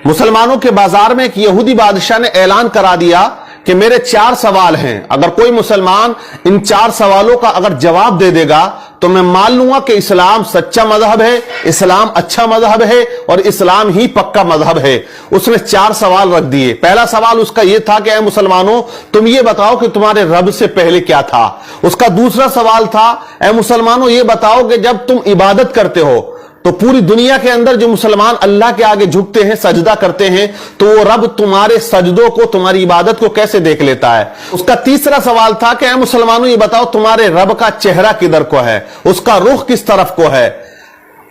मुसलमानों के बाजार में एक यहूदी बादशाह ने ऐलान करा दिया कि मेरे 4 सवाल हैं, अगर कोई मुसलमान इन 4 सवालों का अगर जवाब दे देगा तो मैं मान लूंगा कि इस्लाम सच्चा मजहब है, इस्लाम अच्छा मजहब है और इस्लाम ही पक्का मजहब है। उसने 4 सवाल रख दिए। पहला सवाल उसका यह था कि ऐ मुसलमानों, तुम ये बताओ कि तुम्हारे रब से पहले क्या था। उसका दूसरा सवाल था, ऐ मुसलमानों ये बताओ कि जब तुम इबादत करते हो तो पूरी दुनिया के अंदर जो मुसलमान अल्लाह के आगे झुकते हैं, सजदा करते हैं, तो वो रब तुम्हारे सजदों को, तुम्हारी इबादत को कैसे देख लेता है। उसका तीसरा सवाल था कि ऐ मुसलमानों ये बताओ तुम्हारे रब का चेहरा किधर को है, उसका रुख किस तरफ को है।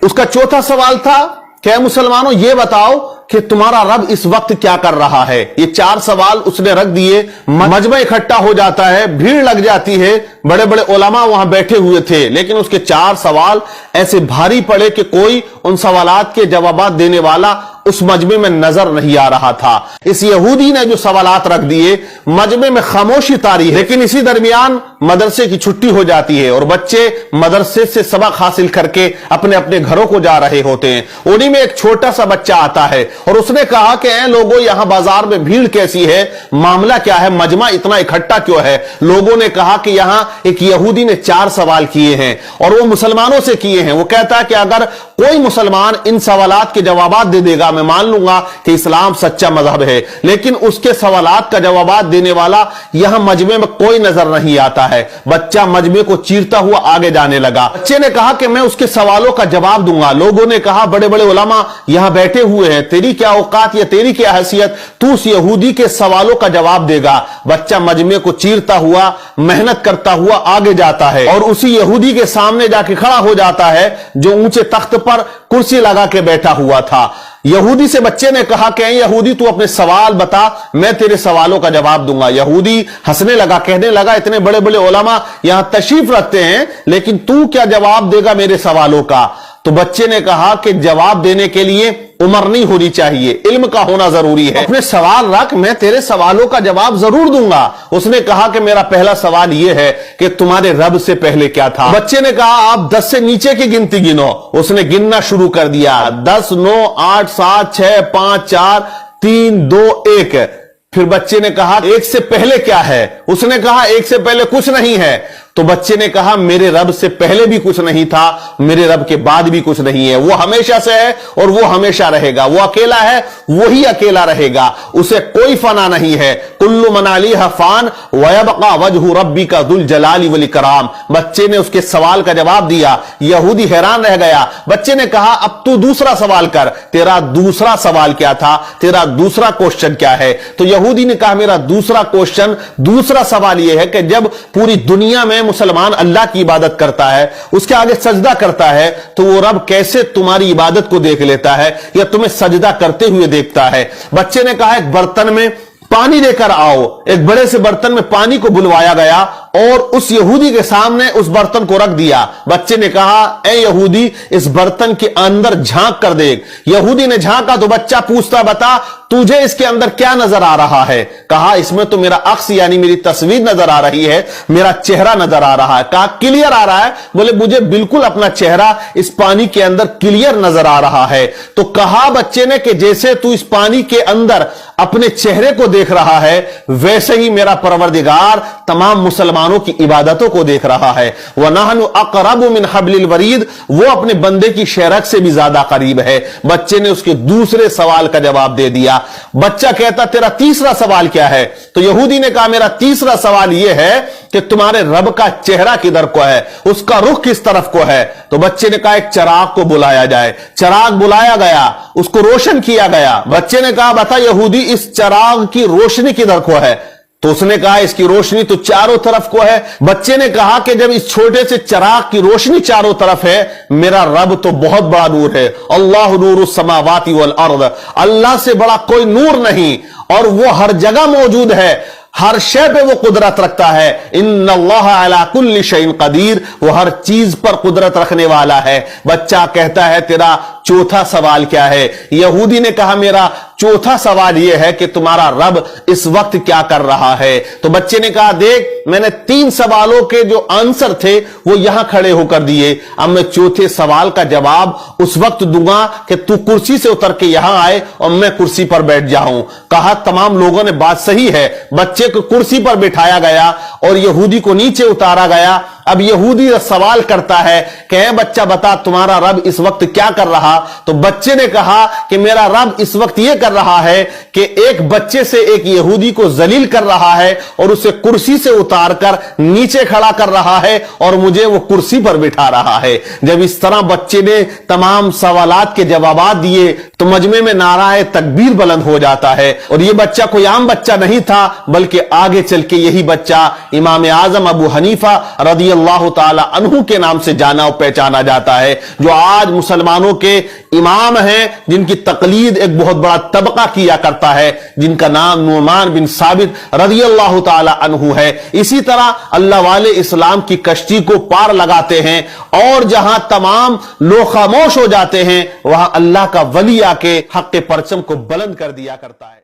उसका चौथा सवाल था कि ऐ मुसलमानों ये बताओ कि तुम्हारा रब इस वक्त क्या कर रहा है। ये 4 सवाल उसने रख दिए। मजमा इकट्ठा हो जाता है, भीड़ लग जाती है, बड़े बड़े उलमा वहां बैठे हुए थे, लेकिन उसके 4 सवाल ऐसे भारी पड़े कि कोई उन सवालात के जवाब देने वाला उस मजमे में नजर नहीं आ रहा था। इस यहूदी ने जो सवालात रख दिए, मजमे में खामोशी तारी है। लेकिन इसी दरमियान मदरसे की छुट्टी हो जाती है और बच्चे मदरसे से सबक हासिल करके अपने अपने घरों को जा रहे होते हैं। उन्हीं में एक छोटा सा बच्चा आता है और उसने कहा कि ऐ लोगों, यहां बाजार में भीड़ कैसी है, मामला क्या है, मजमा इतना इकट्ठा क्यों है। लोगों ने कहा कि यहां एक यहूदी ने 4 सवाल किए हैं और वो मुसलमानों से किए हैं। वो कहता है कि अगर कोई मुसलमान इन सवालात के जवाब दे देगा, मैं मान लूंगा कि इस्लाम सच्चा मजहब है। लेकिन उसके सवालात का जवाब देने वाला यहां मजमे में कोई नजर नहीं आता है। बच्चा मजमे को चीरता हुआ आगे जाने लगा। बच्चे ने कहा कि मैं उसके सवालों का जवाब दूंगा। लोगों ने कहा, बड़े बड़े उलमा यहां बैठे हुए हैं, तेरी क्या औकात या तेरी क्या हैसियत, तू उस यहूदी के सवालों का जवाब देगा। बच्चा मजमे को चीरता हुआ, मेहनत करता हुआ आगे जाता है और उसी यहूदी के सामने जाके खड़ा हो जाता है जो ऊंचे तख्त पर कुर्सी लगा के बैठा हुआ था। यहूदी से बच्चे ने कहा कि यहूदी तू अपने सवाल बता, मैं तेरे सवालों का जवाब दूंगा। यहूदी हंसने लगा, कहने लगा, इतने बड़े बड़े उलमा यहां तशरीफ रखते हैं, लेकिन तू क्या जवाब देगा मेरे सवालों का। तो बच्चे ने कहा कि जवाब देने के लिए उम्र नहीं होनी चाहिए, इल्म का होना जरूरी है। अपने सवाल रख, मैं तेरे सवालों का जवाब जरूर दूंगा। उसने कहा कि मेरा पहला सवाल यह है कि तुम्हारे रब से पहले क्या था। बच्चे ने कहा आप 10 से नीचे की गिनती गिनो। उसने गिनना शुरू कर दिया, 10, 9, 8, 7, 6, 5, 4, 3, 2, 1। फिर बच्चे ने कहा 1 से पहले क्या है। उसने कहा 1 से पहले कुछ नहीं है। तो बच्चे ने कहा मेरे रब से पहले भी कुछ नहीं था, मेरे रब के बाद भी कुछ नहीं है। वो हमेशा से है और वो हमेशा रहेगा। वो अकेला है, वही अकेला रहेगा, उसे कोई फना नहीं है। कुल्लु मनाली हफान वयबका वजहु रब्बिका दुल जलाली वल इकराम। बच्चे ने उसके सवाल का जवाब दिया। यहूदी हैरान रह गया। बच्चे ने कहा अब तू दूसरा सवाल कर, तेरा दूसरा सवाल क्या था, तेरा दूसरा क्वेश्चन क्या है। तो यहूदी ने कहा मेरा दूसरा क्वेश्चन, दूसरा सवाल यह है कि जब पूरी दुनिया में मुसलमान अल्लाह की इबादत करता है, उसके आगे सजदा करता है, तो वो रब कैसे तुम्हारी इबादत को देख लेता है या तुम्हें सजदा करते हुए देखता है। बच्चे ने कहा एक बर्तन में पानी लेकर आओ। एक बड़े से बर्तन में पानी को बुलवाया गया और उस यहूदी के सामने उस बर्तन को रख दिया। बच्चे ने कहा ए यहूदी, इस बर्तन के अंदर झांक कर देख। यहूदी ने झांका तो बच्चा पूछता, बता तुझे इसके अंदर क्या नजर आ रहा है। कहा इसमें तो मेरा अक्स यानी मेरी तस्वीर नजर आ रही है, मेरा चेहरा नजर आ रहा है। कहा क्लियर आ रहा है। बोले मुझे बिल्कुल अपना चेहरा इस पानी के अंदर क्लियर नजर आ रहा है। तो कहा बच्चे ने कि जैसे तू इस पानी के अंदर अपने चेहरे को देख रहा है, वैसे ही मेरा परवरदिगार तमाम मुसलमानों की इबादतों को देख रहा है। वनहनु अक़रबु मिन हब्लिल वरीद, वो अपने बंदे की शेरक से भी ज्यादा करीब है। बच्चे ने उसके दूसरे सवाल का जवाब दे दिया। बच्चा कहता तेरा तीसरा सवाल क्या है। तो यहूदी ने कहा मेरा तीसरा सवाल यह है कि तुम्हारे रब का चेहरा किधर को है, उसका रुख किस तरफ को है। तो बच्चे ने कहा एक चिराग को बुलाया जाए। चिराग बुलाया गया, उसको रोशन किया गया। बच्चे ने कहा बता यहूदी, इस चिराग की रोशनी किधर को है। तो उसने कहा इसकी रोशनी तो चारों तरफ को है। बच्चे ने कहा कि जब इस छोटे से चिराग की रोशनी चारों तरफ है, मेरा रब तो बहुत बड़ा नूर है। अल्लाह नूरुस समावाति वल अर्द, अल्लाह से बड़ा कोई नूर नहीं और वो हर जगह मौजूद है, हर शय पे वो कुदरत रखता है। इन्नल्लाह अला कुल्ली शैइन कदीर, वो हर चीज पर कुदरत रखने वाला है। बच्चा कहता है तेरा चौथा सवाल क्या है। यहूदी ने कहा मेरा चौथा सवाल यह है कि तुम्हारा रब इस वक्त क्या कर रहा है। तो बच्चे ने कहा, देख मैंने 3 सवालों के जो आंसर थे वो यहां खड़े होकर दिए, अब मैं चौथे सवाल का जवाब उस वक्त दूंगा कि तू कुर्सी से उतर के यहां आए और मैं कुर्सी पर बैठ जाऊं। कहा, तमाम लोगों ने बात सही है। बच्चे को कुर्सी पर बिठाया गया और यहूदी को नीचे उतारा गया। अब यहूदी सवाल करता है कि बच्चा बता तुम्हारा रब इस वक्त क्या कर रहा। तो बच्चे ने कहा कि मेरा रब इस वक्त यह कर रहा है कि एक बच्चे से एक यहूदी को जलील कर रहा है और उसे कुर्सी से उतारकर नीचे खड़ा कर रहा है और मुझे वो कुर्सी पर बिठा रहा है। जब इस तरह बच्चे ने तमाम सवालात के जवाब दिए तो मजमे में नाराए तकबीर बुलंद हो जाता है। और ये बच्चा कोई आम बच्चा नहीं था, बल्कि आगे चल के यही बच्चा इमाम आजम अबू हनीफा रदी अल्लाह ताला अन्हु के नाम से जाना और पहचाना जाता है, जो आज मुसलमानों के इमाम हैं, जिनकी तकलीद एक बहुत बड़ा तबका किया करता है, जिनका नाम नुमान बिन साबित रदी अल्लाह ताला अन्हु है। इसी तरह अल्लाह वाले इस्लाम की कश्ती को पार लगाते हैं और जहां तमाम लोग खामोश हो जाते हैं वहां अल्लाह का वली आके हक के परचम को बुलंद कर दिया करता है।